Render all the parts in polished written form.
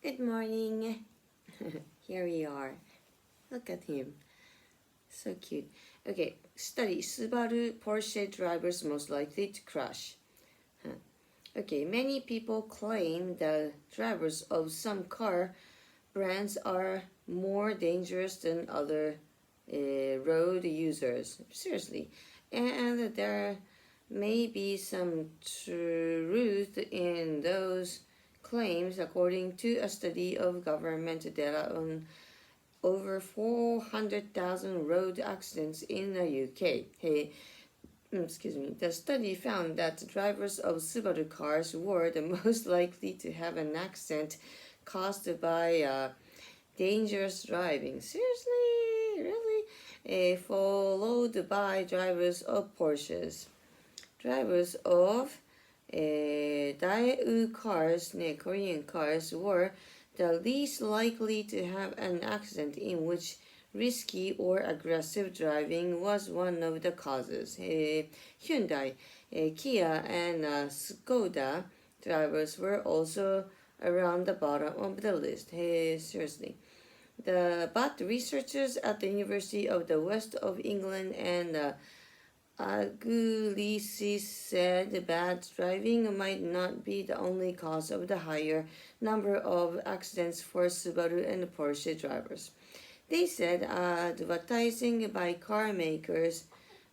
Good morning. Here we are. Look at him. So cute. Okay, study Subaru Porsche drivers most likely to crash. Okay, many people claim the drivers of some car brands are more dangerous than other road users. Seriously. And there may be some truth in those claims according to a study of government data on over 400,000 road accidents in the UK. Excuse me. The study found that drivers of Subaru cars were the most likely to have an accident caused by dangerous driving. Seriously? Really? Followed by drivers of Porsches. Drivers of Daewoo cars, Korean cars, were the least likely to have an accident in which risky or aggressive driving was one of the causes. Hyundai, Kia, and Skoda drivers were also around the bottom of the list. Seriously. But researchers at the University of the West of England and Agulisis said bad driving might not be the only cause of the higher number of accidents for Subaru and Porsche drivers. They said advertising by car makers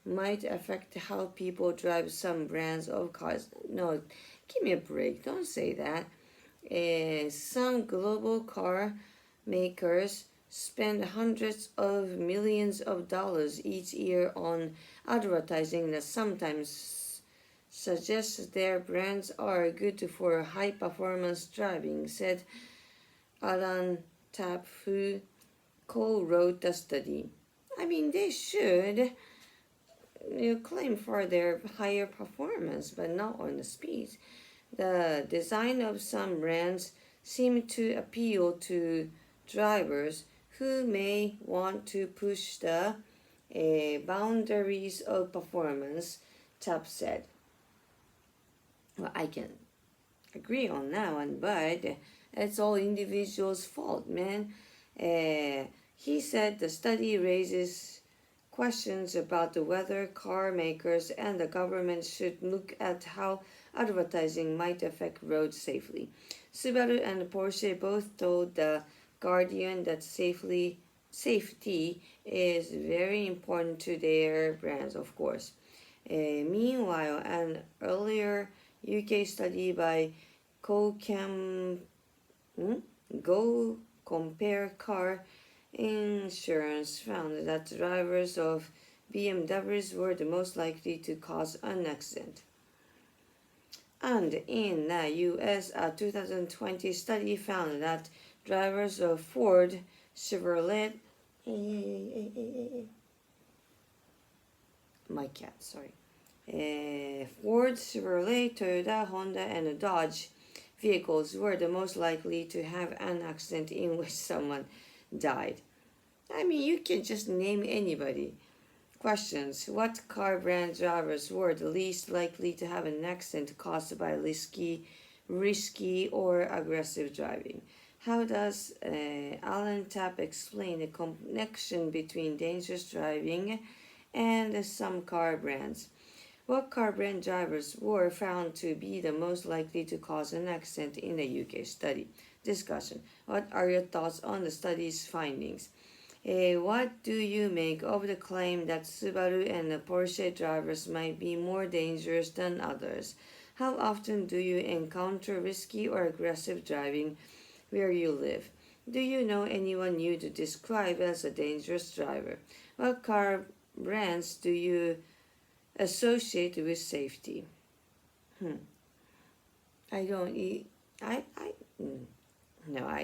might affect how people drive some brands of cars. No, give me a break. Don't say that. Some global car makers spend hundreds of millions of dollars each year on advertising that sometimes suggests their brands are good for high performance driving, said Alan Tapp, who co-wrote the study. I mean, they should claim for their higher performance, but not on the speed. The design of some brands seem to appeal to drivers who may want to push the boundaries of performance, Tapp said. Well, I can agree on that one, but it's all individuals' fault, man. He said the study raises questions about whether car makers and the government should look at how advertising might affect road safety. Subaru and Porsche both told the Guardian that safety is very important to their brands, of course. Meanwhile, an earlier UK study by Go Compare Car Insurance found that drivers of BMWs were the most likely to cause an accident. And in the US, a 2020 study found that drivers of Ford, Chevrolet, my cat, sorry. Ford, Chevrolet, Toyota, Honda, and Dodge vehicles were the most likely to have an accident in which someone died. I mean, you can just name anybody. Questions. What car brand drivers were the least likely to have an accident caused by risky or aggressive driving? How does Alan Tapp explain the connection between dangerous driving and some car brands? What car brand drivers were found to be the most likely to cause an accident in the UK study? Discussion. What are your thoughts on the study's findings? What do you make of the claim that Subaru and Porsche drivers might be more dangerous than others? How often do you encounter risky or aggressive driving where you live? Do you know anyone you would describe as a dangerous driver? What car brands do you associate with safety? I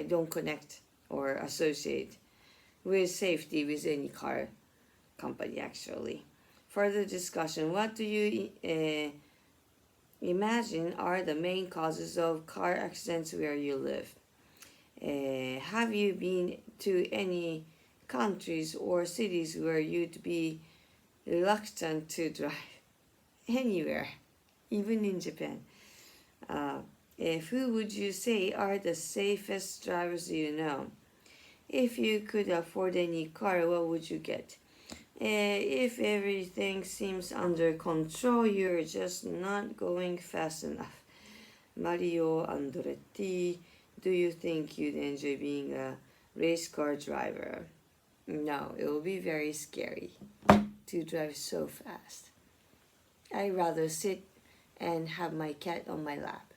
don't connect or associate with safety with any car company, actually. Further discussion. What do you imagine are the main causes of car accidents where you live? Have you been to any countries or cities where you'd be reluctant to drive? Anywhere, even in Japan. Who would you say are the safest drivers you know? If you could afford any car, what would you get? If everything seems under control, you're just not going fast enough. Mario Andretti, do you think you'd enjoy being a race car driver? No, it will be very scary to drive so fast. I'd rather sit and have my cat on my lap.